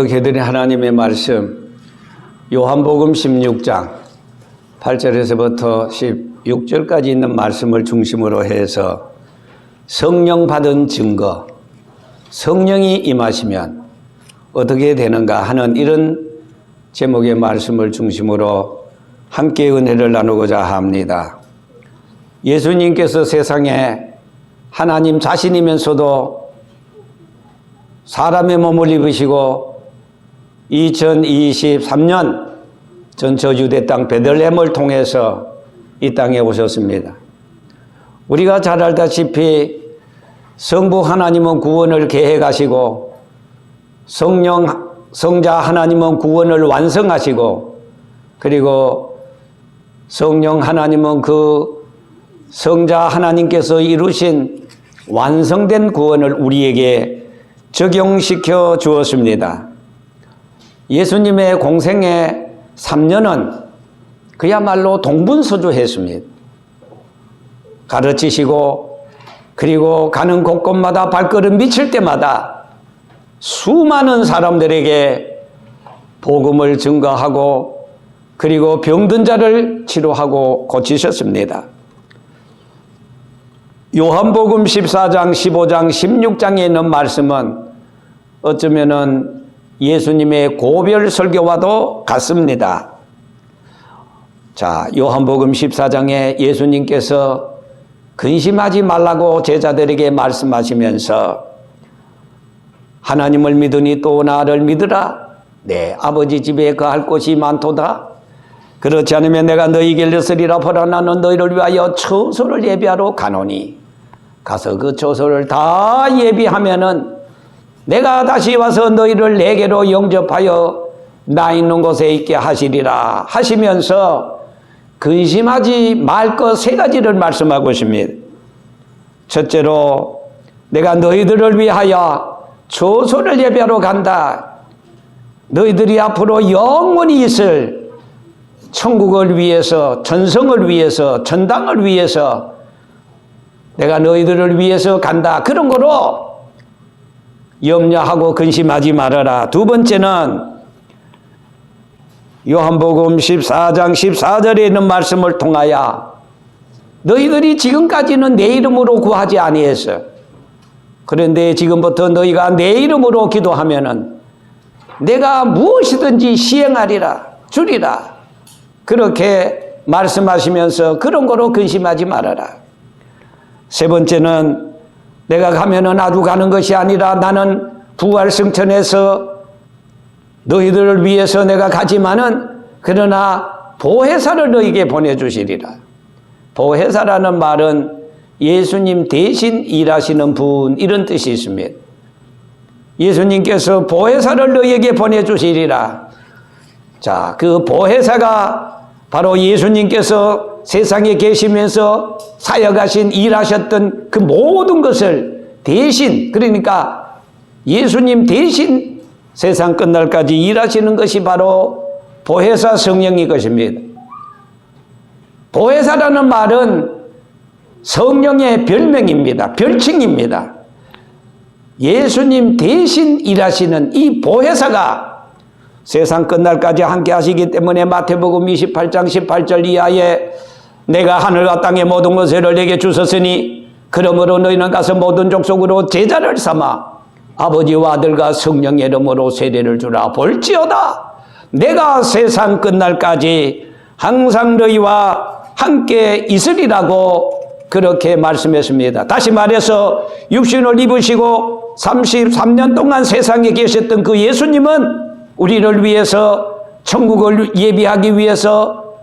봉독해드린 하나님의 말씀 요한복음 16장 8절에서부터 16절까지 있는 말씀을 중심으로 해서 성령 받은 증거, 성령이 임하시면 어떻게 되는가 하는 이런 제목의 말씀을 중심으로 함께 은혜를 나누고자 합니다. 예수님께서 세상에 하나님 자신이면서도 사람의 몸을 입으시고 2023년 전처 유대 땅 베들레헴을 통해서 이 땅에 오셨습니다. 우리가 잘 알다시피 성부 하나님은 구원을 계획하시고 성자 하나님은 구원을 완성하시고 그리고 성령 하나님은 그 성자 하나님께서 이루신 완성된 구원을 우리에게 적용시켜 주었습니다. 예수님의 공생의 3년은 그야말로 동분서주했습니다. 가르치시고 그리고 가는 곳곳마다 발걸음 미칠 때마다 수많은 사람들에게 복음을 증거하고 그리고 병든 자를 치료하고 고치셨습니다. 요한복음 14장, 15장, 16장에 있는 말씀은 어쩌면은 예수님의 고별 설교와도 같습니다. 자, 요한복음 14장에 예수님께서 근심하지 말라고 제자들에게 말씀하시면서 하나님을 믿으니 또 나를 믿으라. 내 아버지 집에 거할 곳이 많도다. 그렇지 않으면 내가 너희에게 일렀으리라. 보라 나는 너희를 위하여 처소를 예비하러 가노니 가서 그 처소를 다 예비하면은 내가 다시 와서 너희를 내게로 영접하여 나 있는 곳에 있게 하시리라 하시면서 근심하지 말 것 세 가지를 말씀하고 있습니다. 첫째로 내가 너희들을 위하여 처소를 예비하러 간다. 너희들이 앞으로 영원히 있을 천국을 위해서, 천성을 위해서, 천당을 위해서 내가 너희들을 위해서 간다. 그런 거로 염려하고 근심하지 말아라. 두 번째는 요한복음 14장 14절에 있는 말씀을 통하여 너희들이 지금까지는 내 이름으로 구하지 아니했어. 그런데 지금부터 너희가 내 이름으로 기도하면은 내가 무엇이든지 시행하리라, 주리라. 그렇게 말씀하시면서 그런 거로 근심하지 말아라. 세 번째는 내가 가면은 아주 가는 것이 아니라 나는 부활승천에서 너희들을 위해서 내가 가지만은 그러나 보혜사를 너희에게 보내주시리라. 보혜사라는 말은 예수님 대신 일하시는 분 이런 뜻이 있습니다. 예수님께서 보혜사를 너희에게 보내주시리라. 자, 그 보혜사가 바로 예수님께서 세상에 계시면서 사역하신 일하셨던 그 모든 것을 대신, 그러니까 예수님 대신 세상 끝날까지 일하시는 것이 바로 보혜사 성령이 것입니다. 보혜사라는 말은 성령의 별명입니다. 별칭입니다. 예수님 대신 일하시는 이 보혜사가 세상 끝날까지 함께 하시기 때문에 마태복음 28장 18절 이하에 내가 하늘과 땅의 모든 것을 내게 주셨으니 그러므로 너희는 가서 모든 족속으로 제자를 삼아 아버지와 아들과 성령의 이름으로 세례를 주라. 볼지어다 내가 세상 끝날까지 항상 너희와 함께 있으리라고 그렇게 말씀했습니다. 다시 말해서 육신을 입으시고 33년 동안 세상에 계셨던 그 예수님은 우리를 위해서 천국을 예비하기 위해서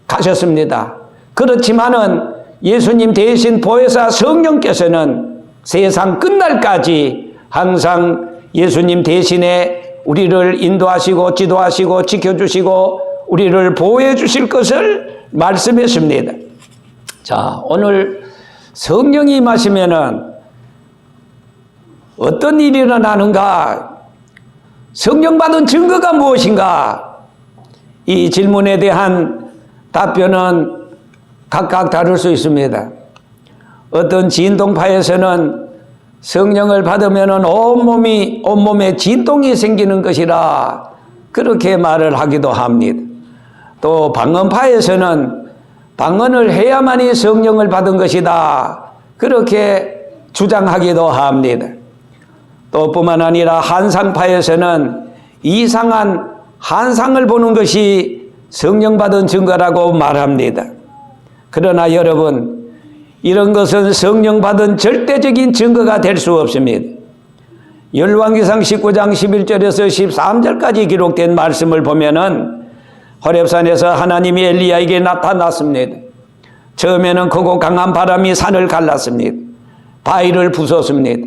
가셨습니다. 그렇지만은 예수님 대신 보혜사 성령께서는 세상 끝날까지 항상 예수님 대신에 우리를 인도하시고 지도하시고 지켜주시고 우리를 보호해 주실 것을 말씀했습니다. 자, 오늘 성령이 임하시면은 어떤 일이 일어나는가? 성령 받은 증거가 무엇인가? 이 질문에 대한 답변은 각각 다를 수 있습니다. 어떤 진동파에서는 성령을 받으면 온몸에 진동이 생기는 것이라 그렇게 말을 하기도 합니다. 또 방언파에서는 방언을 해야만이 성령을 받은 것이다 그렇게 주장하기도 합니다. 또 뿐만 아니라 한상파에서는 이상한 한상을 보는 것이 성령 받은 증거라고 말합니다. 그러나 여러분, 이런 것은 성령 받은 절대적인 증거가 될 수 없습니다. 열왕기상 19장 11절에서 13절까지 기록된 말씀을 보면은 호렙산에서 하나님이 엘리야에게 나타났습니다. 처음에는 크고 강한 바람이 산을 갈랐습니다. 바위를 부쉈습니다.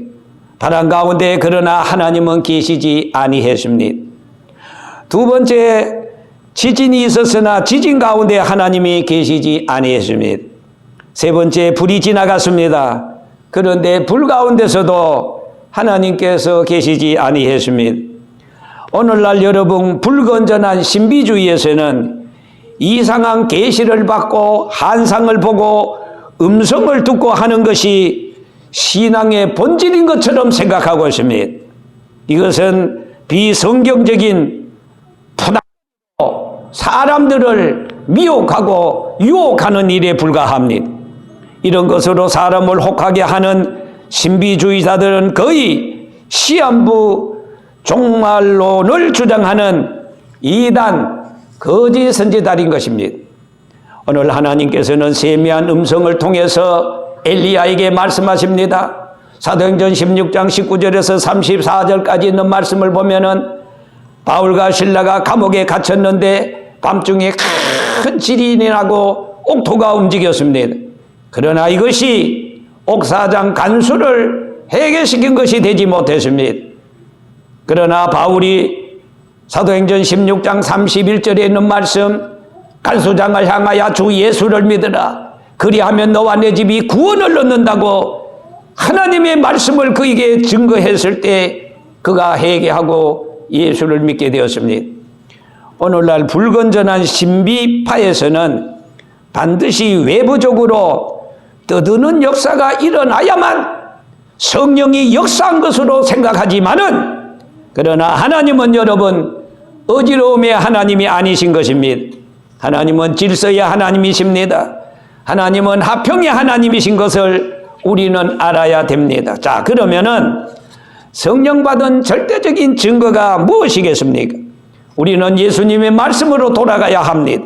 바람 가운데 그러나 하나님은 계시지 아니했습니다. 두 번째, 지진이 있었으나 지진 가운데 하나님이 계시지 아니했습니다. 세 번째, 불이 지나갔습니다. 그런데 불 가운데서도 하나님께서 계시지 아니했습니다. 오늘날 여러분, 불건전한 신비주의에서는 이상한 계시를 받고 환상을 보고 음성을 듣고 하는 것이 신앙의 본질인 것처럼 생각하고 있습니다. 이것은 비성경적인 푸다고 사람들을 미혹하고 유혹하는 일에 불과합니다. 이런 것으로 사람을 혹하게 하는 신비주의자들은 거의 시한부 종말론을 주장하는 이단 거짓 선지자인 것입니다. 오늘 하나님께서는 세미한 음성을 통해서 엘리야에게 말씀하십니다. 사도행전 16장 19절에서 34절까지 있는 말씀을 보면은 바울과 실라가 감옥에 갇혔는데 밤중에 큰 지진이 나고 옥토가 움직였습니다. 그러나 이것이 옥사장 간수를 해결시킨 것이 되지 못했습니다. 그러나 바울이 사도행전 16장 31절에 있는 말씀, 간수장을 향하여 주 예수를 믿으라. 그리하면 너와 내 집이 구원을 얻는다고 하나님의 말씀을 그에게 증거했을 때 그가 회개하고 예수를 믿게 되었습니다. 오늘날 불건전한 신비파에서는 반드시 외부적으로 떠드는 역사가 일어나야만 성령이 역사한 것으로 생각하지만은, 그러나 하나님은 여러분 어지러움의 하나님이 아니신 것입니다. 하나님은 질서의 하나님이십니다. 하나님은 화평의 하나님이신 것을 우리는 알아야 됩니다. 자, 그러면은 성령 받은 절대적인 증거가 무엇이겠습니까? 우리는 예수님의 말씀으로 돌아가야 합니다.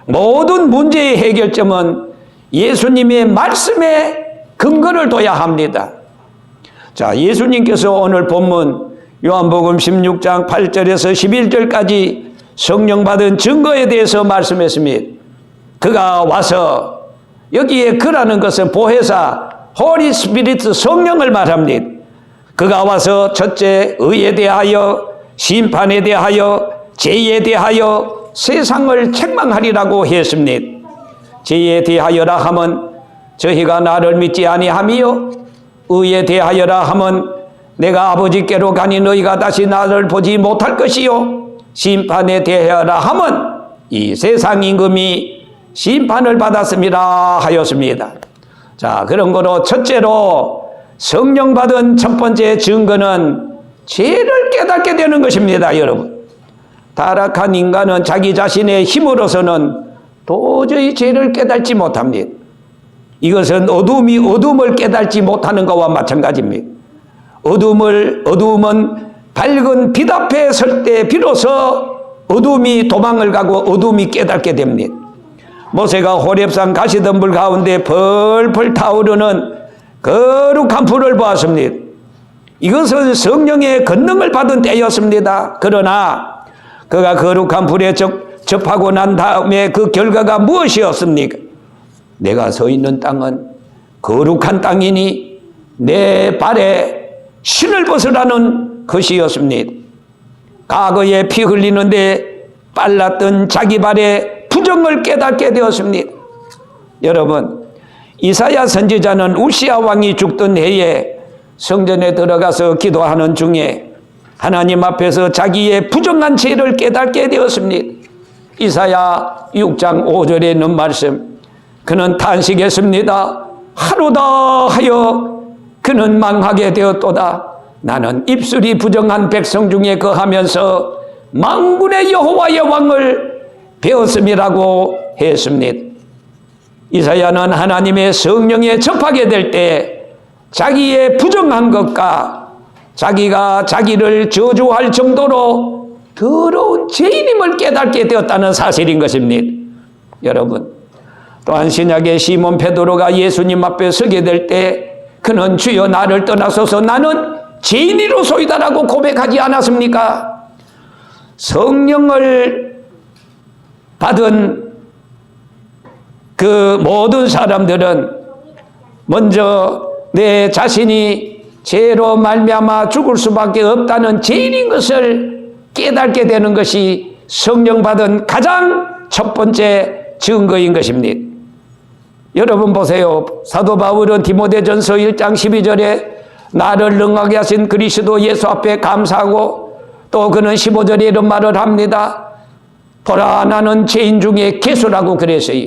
모든 문제의 해결점은 예수님의 말씀에 근거를 둬야 합니다. 자, 예수님께서 오늘 본문 요한복음 16장 8절에서 11절까지 성령 받은 증거에 대해서 말씀했습니다. 그가 와서, 여기에 그라는 것은 보혜사 홀리 스피리트 성령을 말합니다. 그가 와서 첫째 의에 대하여, 심판에 대하여, 죄에 대하여 세상을 책망하리라고 했습니다. 죄에 대하여라 하면 저희가 나를 믿지 아니하며, 의에 대하여라 하면 내가 아버지께로 가니 너희가 다시 나를 보지 못할 것이요, 심판에 대하여라 하면 이 세상 임금이 심판을 받았습니다 하였습니다. 자, 그런 거로 첫째로 성령 받은 첫 번째 증거는 죄를 깨닫게 되는 것입니다. 여러분, 타락한 인간은 자기 자신의 힘으로서는 도저히 죄를 깨닫지 못합니다. 이것은 어둠이 어둠을 깨닫지 못하는 것과 마찬가지입니다. 어둠은 밝은 빛 앞에 설 때 비로소 어둠이 도망을 가고 어둠이 깨닫게 됩니다. 모세가 호렙산 가시덤불 가운데 펄펄 타오르는 거룩한 불을 보았습니다. 이것은 성령의 권능을 받은 때였습니다. 그러나 그가 거룩한 불에 접하고 난 다음에 그 결과가 무엇이었습니까? 내가 서 있는 땅은 거룩한 땅이니 내 발에 신을 벗으라는 것이었습니다. 과거에 피 흘리는데 빨랐던 자기 발에 부정을 깨닫게 되었습니다. 여러분, 이사야 선지자는 우시아 왕이 죽던 해에 성전에 들어가서 기도하는 중에 하나님 앞에서 자기의 부정한 죄를 깨닫게 되었습니다. 이사야 6장 5절에 있는 말씀, 그는 탄식했습니다. 하루다 하여 그는 망하게 되었도다. 나는 입술이 부정한 백성 중에 거하면서 만군의 여호와의 왕을 배웠음이라고 했습니다. 이사야는 하나님의 성령에 접하게 될 때 자기의 부정한 것과 자기가 자기를 저주할 정도로 더러운 죄인임을 깨닫게 되었다는 사실인 것입니다. 여러분, 또한 신약의 시몬 베드로가 예수님 앞에 서게 될 때 그는 주여 나를 떠나소서 나는 죄인이로소이다라고 고백하지 않았습니까? 성령을 받은 그 모든 사람들은 먼저 내 자신이 죄로 말미암아 죽을 수밖에 없다는 죄인인 것을 깨닫게 되는 것이 성령 받은 가장 첫 번째 증거인 것입니다. 여러분 보세요. 사도 바울은 디모데전서 1장 12절에 나를 능하게 하신 그리스도 예수 앞에 감사하고 또 그는 15절에 이런 말을 합니다. 보라 나는 죄인 중에 괴수라고 그랬어요.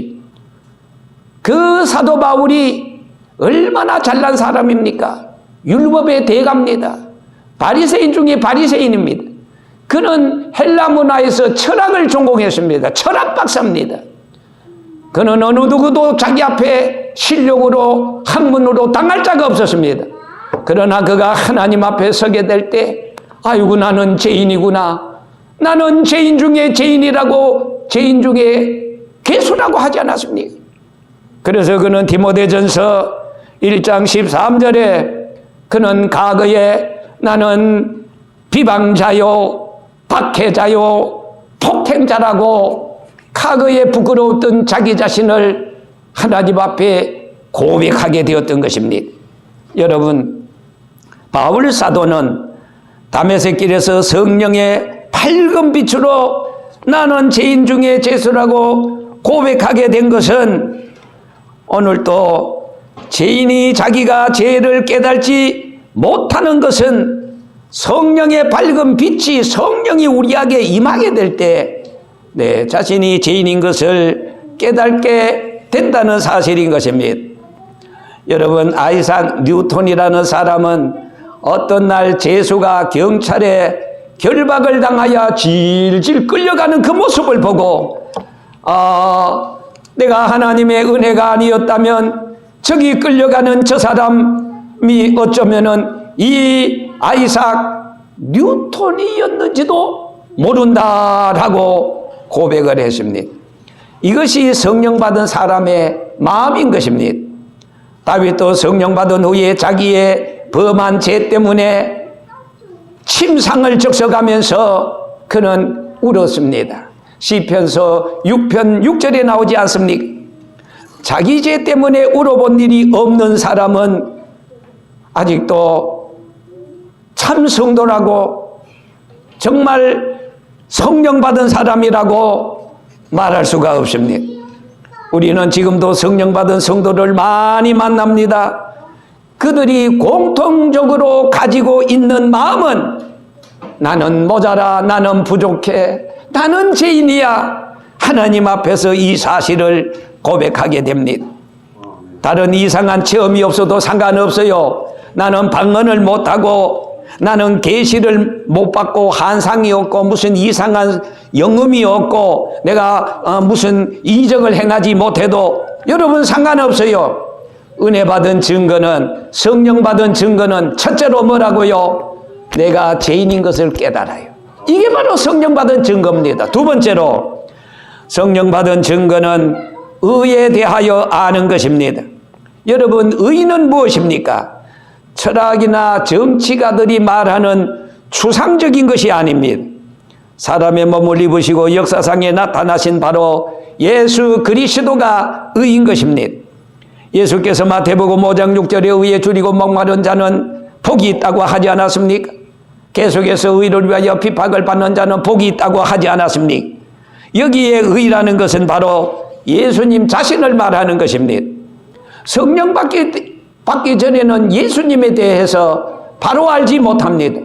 그 사도 바울이 얼마나 잘난 사람입니까? 율법의 대가입니다. 바리새인 중에 바리새인입니다. 그는 헬라 문화에서 철학을 전공했습니다. 철학 박사입니다. 그는 어느 누구도 자기 앞에 실력으로 학문으로 당할 자가 없었습니다. 그러나 그가 하나님 앞에 서게 될 때 아이고 나는 죄인이구나. 나는 죄인 중에 죄인이라고 죄인 중에 괴수라고 하지 않았습니까? 그래서 그는 디모데전서 1장 13절에 그는 과거에 나는 비방자요 박해자요 폭행자라고 과거에 부끄러웠던 자기 자신을 하나님 앞에 고백하게 되었던 것입니다. 여러분, 바울 사도는 다메섹 길에서 성령의 밝은 빛으로 나는 죄인 중에 죄수라고 고백하게 된 것은 오늘 또 죄인이 자기가 죄를 깨달지 못하는 것은 성령의 밝은 빛이 성령이 우리에게 임하게 될 때 내 자신이 죄인인 것을 깨닫게 된다는 사실인 것입니다. 여러분, 아이삭 뉴턴이라는 사람은 어떤 날 죄수가 경찰에 결박을 당하여 질질 끌려가는 그 모습을 보고 내가 하나님의 은혜가 아니었다면 저기 끌려가는 저 사람이 어쩌면은 이 아이삭 뉴턴이었는지도 모른다라고 고백을 했습니다. 이것이 성령 받은 사람의 마음인 것입니다. 다윗도 성령 받은 후에 자기의 범한 죄 때문에 침상을 적셔가면서 그는 울었습니다. 시편서 6편 6절에 나오지 않습니까? 자기 죄 때문에 울어본 일이 없는 사람은 아직도 참 성도라고 정말 성령 받은 사람이라고 말할 수가 없습니다. 우리는 지금도 성령 받은 성도를 많이 만납니다. 그들이 공통적으로 가지고 있는 마음은 나는 모자라, 나는 부족해, 나는 죄인이야. 하나님 앞에서 이 사실을 고백하게 됩니다. 다른 이상한 체험이 없어도 상관없어요. 나는 방언을 못하고 나는 계시를 못 받고 환상이 없고 무슨 이상한 영음이 없고 내가 무슨 이적을 행하지 못해도 여러분 상관없어요. 은혜 받은 증거는, 성령 받은 증거는 첫째로 뭐라고요? 내가 죄인인 것을 깨달아요. 이게 바로 성령 받은 증거입니다. 두 번째로 성령 받은 증거는 의에 대하여 아는 것입니다. 여러분, 의는 무엇입니까? 철학이나 정치가들이 말하는 추상적인 것이 아닙니다. 사람의 몸을 입으시고 역사상에 나타나신 바로 예수 그리스도가 의인 것입니다. 예수께서 마태복음 5장 6절에 의에 줄이고 목마른 자는 복이 있다고 하지 않았습니까? 계속해서 의를 위하여 핍박을 받는 자는 복이 있다고 하지 않았습니까? 여기에 의라는 것은 바로 예수님 자신을 말하는 것입니다. 성령 받기 전에는 예수님에 대해서 바로 알지 못합니다.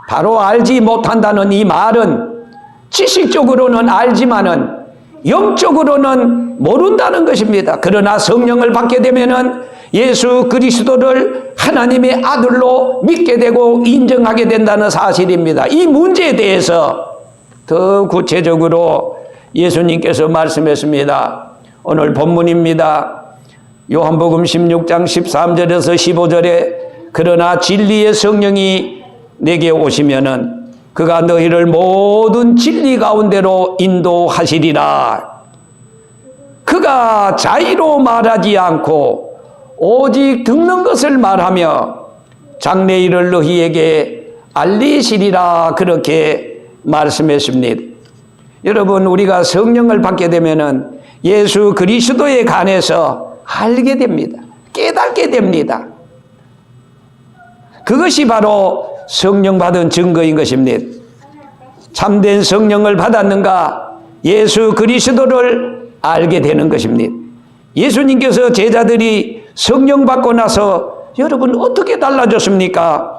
바로 알지 못한다는 이 말은 지식적으로는 알지만은 영적으로는 모른다는 것입니다. 그러나 성령을 받게 되면은 예수 그리스도를 하나님의 아들로 믿게 되고 인정하게 된다는 사실입니다. 이 문제에 대해서 더 구체적으로 예수님께서 말씀했습니다. 오늘 본문입니다. 요한복음 16장 13절에서 15절에 그러나 진리의 성령이 내게 오시면은 그가 너희를 모든 진리 가운데로 인도하시리라. 그가 자의로 말하지 않고 오직 듣는 것을 말하며 장래일을 너희에게 알리시리라. 그렇게 말씀했습니다. 여러분, 우리가 성령을 받게 되면은 예수 그리스도에 관해서 알게 됩니다. 깨닫게 됩니다. 그것이 바로 성령 받은 증거인 것입니다. 참된 성령을 받았는가? 예수 그리스도를 알게 되는 것입니다. 예수님께서 제자들이 성령 받고 나서 여러분 어떻게 달라졌습니까?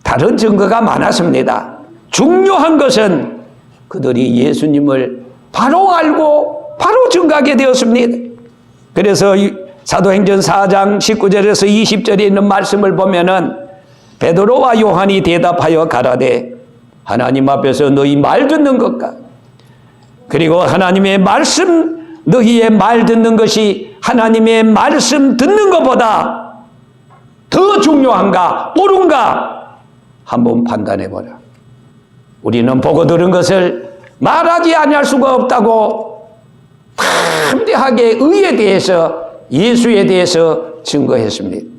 다른 증거가 많았습니다. 중요한 것은 그들이 예수님을 바로 알고 바로 증거하게 되었습니다. 그래서 사도행전 4장 19절에서 20절에 있는 말씀을 보면은 베드로와 요한이 대답하여 가라되 하나님 앞에서 너희 말 듣는 것과 그리고 하나님의 말씀 너희의 말 듣는 것이 하나님의 말씀 듣는 것보다 더 중요한가 옳은가 한번 판단해보라. 우리는 보고 들은 것을 말하지 아니할 수가 없다고 담대하게 의에 대해서 예수에 대해서 증거했습니다.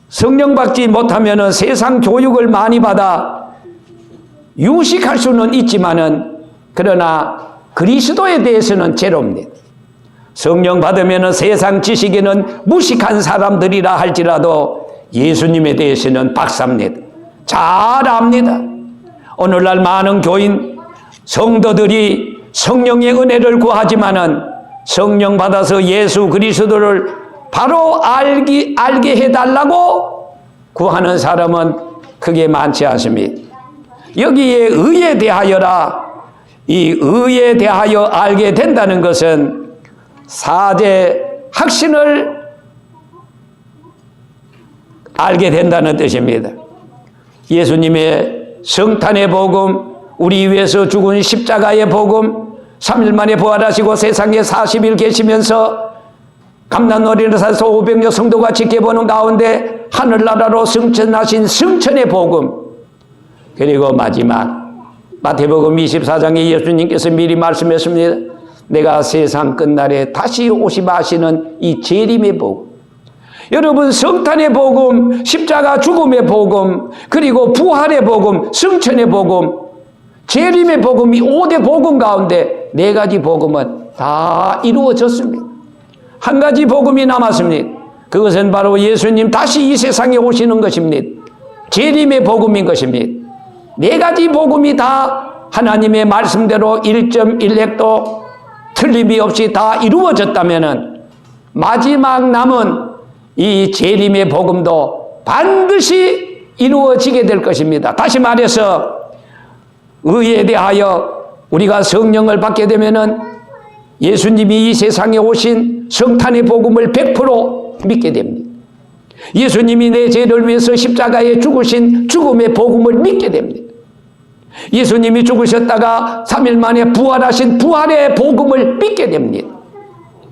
성령 받지 못하면 세상 교육을 많이 받아 유식할 수는 있지만은 그러나 그리스도에 대해서는 제로입니다. 성령 받으면 세상 지식에는 무식한 사람들이라 할지라도 예수님에 대해서는 박사입니다. 잘 압니다. 오늘날 많은 교인 성도들이 성령의 은혜를 구하지만은 성령 받아서 예수 그리스도를 바로 알게 해달라고 구하는 사람은 크게 많지 않습니다. 여기에 의에 대하여라. 이 의에 대하여 알게 된다는 것은 사제 확신을 알게 된다는 뜻입니다. 예수님의 성탄의 복음, 우리 위해서 죽은 십자가의 복음, 3일 만에 부활하시고 세상에 40일 계시면서 감람어린에서 500여 성도가 지켜보는 가운데 하늘나라로 승천하신 승천의 복음, 그리고 마지막 마태복음 24장에 예수님께서 미리 말씀했습니다. 내가 세상 끝날에 다시 오시마 하시는 이 재림의 복음. 여러분, 성탄의 복음, 십자가 죽음의 복음, 그리고 부활의 복음, 승천의 복음, 재림의 복음, 이 5대 복음 가운데 4가지 복음은 다 이루어졌습니다. 한 가지 복음이 남았습니다. 그것은 바로 예수님 다시 이 세상에 오시는 것입니다. 재림의 복음인 것입니다. 4가지 복음이 다 하나님의 말씀대로 1.1획도 틀림이 없이 다 이루어졌다면 마지막 남은 이 재림의 복음도 반드시 이루어지게 될 것입니다. 다시 말해서 의에 대하여 우리가 성령을 받게 되면은 예수님이 이 세상에 오신 성탄의 복음을 100% 믿게 됩니다. 예수님이 내 죄를 위해서 십자가에 죽으신 죽음의 복음을 믿게 됩니다. 예수님이 죽으셨다가 3일 만에 부활하신 부활의 복음을 믿게 됩니다.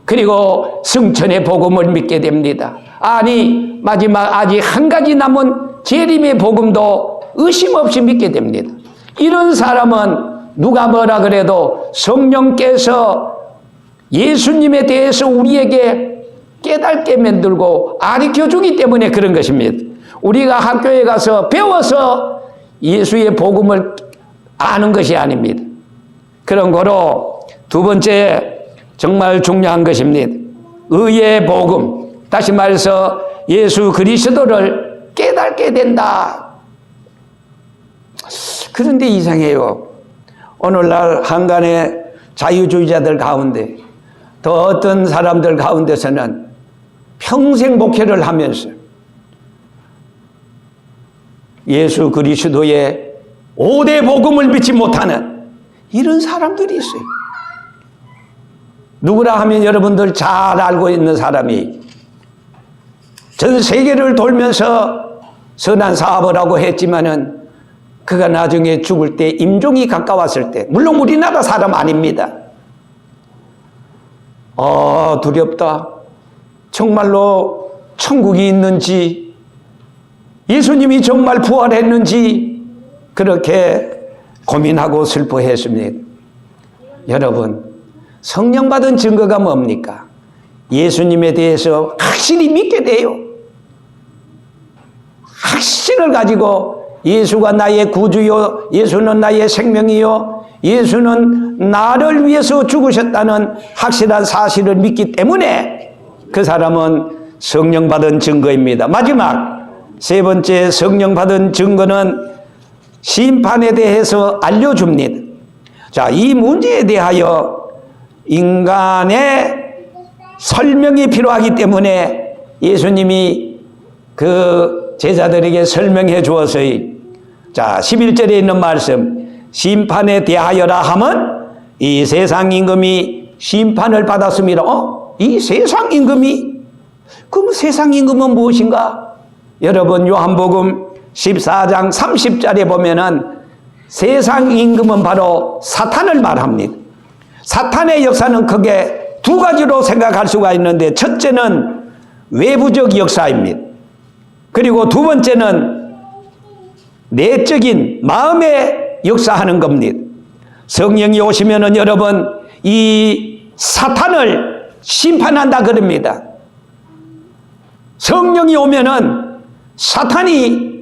그리고 승천의 복음을 믿게 됩니다. 아니, 마지막 아직 한 가지 남은 재림의 복음도 의심 없이 믿게 됩니다. 이런 사람은 누가 뭐라 그래도 성령께서 예수님에 대해서 우리에게 깨닫게 만들고 가르쳐주기 때문에 그런 것입니다. 우리가 학교에 가서 배워서 예수의 복음을 아는 것이 아닙니다. 그런 거로 두 번째 정말 중요한 것입니다. 의의 복음, 다시 말해서 예수 그리스도를 깨닫게 된다. 그런데 이상해요. 오늘날 한간의 자유주의자들 가운데 또 어떤 사람들 가운데서는 평생 목회를 하면서 예수 그리스도의 5대 복음을 믿지 못하는 이런 사람들이 있어요. 누구라 하면 여러분들 잘 알고 있는 사람이 전 세계를 돌면서 선한 사업을 하고 했지만은 그가 나중에 죽을 때 임종이 가까웠을 때, 물론 우리나라 사람 아닙니다. 두렵다. 정말로 천국이 있는지, 예수님이 정말 부활했는지 그렇게 고민하고 슬퍼했습니다. 여러분, 성령 받은 증거가 뭡니까? 예수님에 대해서 확실히 믿게 돼요. 확신을 가지고 예수가 나의 구주요, 예수는 나의 생명이요, 예수는 나를 위해서 죽으셨다는 확실한 사실을 믿기 때문에 그 사람은 성령 받은 증거입니다. 마지막 세 번째 성령 받은 증거는 심판에 대해서 알려줍니다. 자, 이 문제에 대하여 인간의 설명이 필요하기 때문에 예수님이 그 제자들에게 설명해 주었어요. 자, 11절에 있는 말씀, 심판에 대하여라 하면 이 세상 임금이 심판을 받았습니다. 이 세상 임금이? 그럼 세상 임금은 무엇인가? 여러분, 요한복음 14장 30절에 보면은 세상 임금은 바로 사탄을 말합니다. 사탄의 역사는 크게 두 가지로 생각할 수가 있는데, 첫째는 외부적 역사입니다. 그리고 두 번째는 내적인 마음에 역사하는 겁니다. 성령이 오시면은 여러분, 이 사탄을 심판한다 그럽니다. 성령이 오면은 사탄이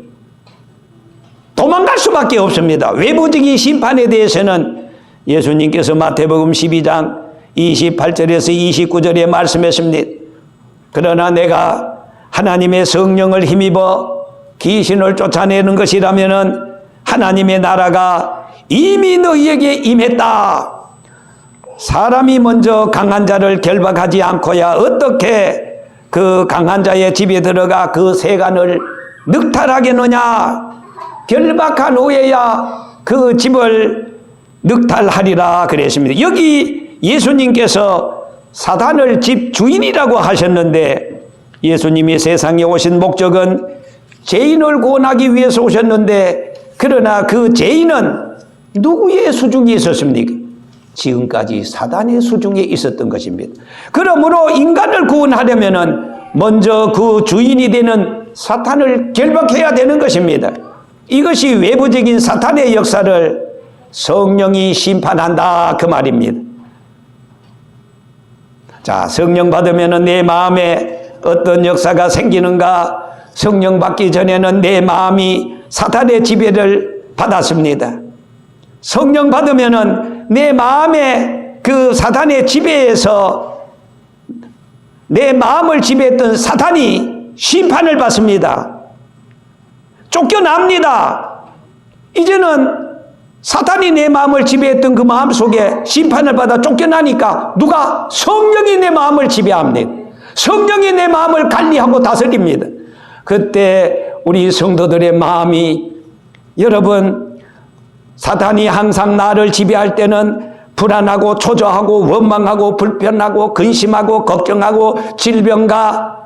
도망갈 수밖에 없습니다. 외부적인 심판에 대해서는 예수님께서 마태복음 12장 28절에서 29절에 말씀했습니다. 그러나 내가 하나님의 성령을 힘입어 귀신을 쫓아내는 것이라면은 하나님의 나라가 이미 너희에게 임했다. 사람이 먼저 강한 자를 결박하지 않고야 어떻게 그 강한 자의 집에 들어가 그 세간을 늑탈하겠느냐. 결박한 후에야 그 집을 늑탈하리라 그랬습니다. 여기 예수님께서 사탄을 집 주인이라고 하셨는데, 예수님이 세상에 오신 목적은 죄인을 구원하기 위해서 오셨는데, 그러나 그 죄인은 누구의 수중에 있었습니까? 지금까지 사단의 수중에 있었던 것입니다. 그러므로 인간을 구원하려면 먼저 그 주인이 되는 사탄을 결박해야 되는 것입니다. 이것이 외부적인 사탄의 역사를 성령이 심판한다 그 말입니다. 자, 성령 받으면 내 마음에 어떤 역사가 생기는가? 성령 받기 전에는 내 마음이 사탄의 지배를 받았습니다. 성령 받으면 내 마음에 그 사탄의 지배에서 내 마음을 지배했던 사탄이 심판을 받습니다. 쫓겨납니다. 이제는 사탄이 내 마음을 지배했던 그 마음 속에 심판을 받아 쫓겨나니까 누가? 성령이 내 마음을 지배합니다. 성령이 내 마음을 관리하고 다스립니다. 그때 우리 성도들의 마음이, 여러분, 사탄이 항상 나를 지배할 때는 불안하고 초조하고 원망하고 불편하고 근심하고 걱정하고 질병과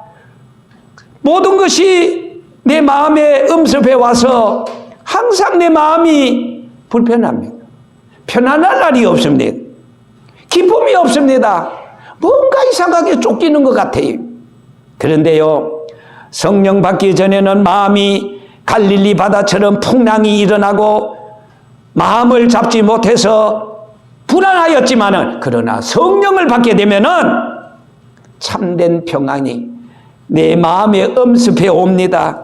모든 것이 내 마음에 음습해 와서 항상 내 마음이 불편합니다. 편안할 날이 없습니다. 기쁨이 없습니다. 뭔가 이상하게 쫓기는 것 같아요. 그런데요, 성령 받기 전에는 마음이 갈릴리 바다처럼 풍랑이 일어나고 마음을 잡지 못해서 불안하였지만은, 그러나 성령을 받게 되면은 참된 평안이 내 마음에 엄습해 옵니다.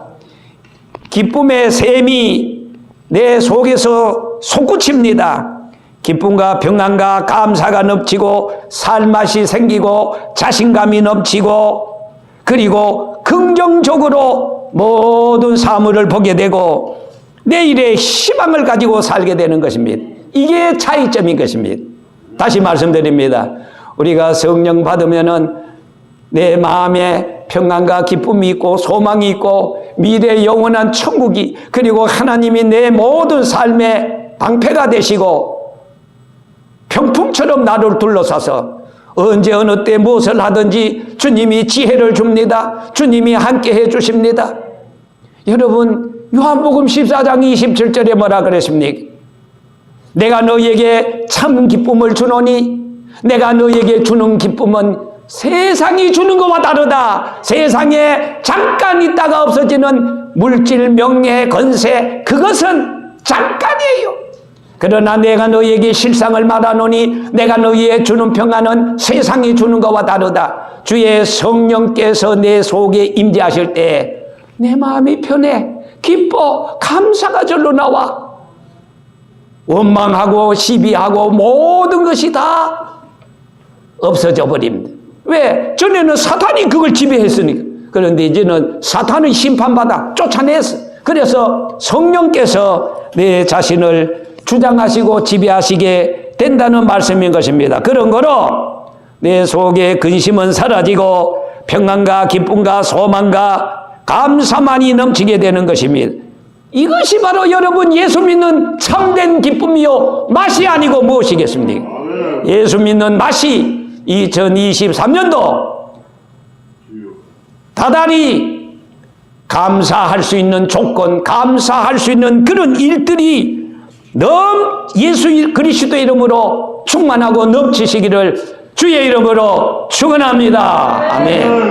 기쁨의 샘이 내 속에서 솟구칩니다. 기쁨과 평안과 감사가 넘치고 살맛이 생기고 자신감이 넘치고, 그리고 긍정적으로 모든 사물을 보게 되고 내일의 희망을 가지고 살게 되는 것입니다. 이게 차이점인 것입니다. 다시 말씀드립니다. 우리가 성령 받으면은 내 마음에 평안과 기쁨이 있고 소망이 있고 미래 영원한 천국이, 그리고 하나님이 내 모든 삶의 방패가 되시고 병풍처럼 나를 둘러싸서 언제 어느 때 무엇을 하든지 주님이 지혜를 줍니다. 주님이 함께 해 주십니다. 여러분, 요한복음 14장 27절에 뭐라 그랬습니까? 내가 너희에게 참 기쁨을 주노니 내가 너희에게 주는 기쁨은 세상이 주는 것과 다르다. 세상에 잠깐 있다가 없어지는 물질, 명예, 권세, 그것은 잠깐이에요. 그러나 내가 너희에게 실상을 말하노니 내가 너희에게 주는 평안은 세상이 주는 것과 다르다. 주의 성령께서 내 속에 임재하실 때 내 마음이 편해, 기뻐, 감사가 절로 나와. 원망하고 시비하고 모든 것이 다 없어져 버립니다. 왜? 전에는 사탄이 그걸 지배했으니까. 그런데 이제는 사탄은 심판받아 쫓아냈어. 그래서 성령께서 내 자신을 주장하시고 지배하시게 된다는 말씀인 것입니다. 그런 거로 내 속에 근심은 사라지고 평안과 기쁨과 소망과 감사만이 넘치게 되는 것입니다. 이것이 바로 여러분 예수 믿는 참된 기쁨이요 맛이 아니고 무엇이겠습니까? 예수 믿는 맛이 2023년도 다달이 감사할 수 있는 조건, 감사할 수 있는 그런 일들이 예수 그리스도 이름으로 충만하고 넘치시기를 주의 이름으로 축원합니다. 아멘.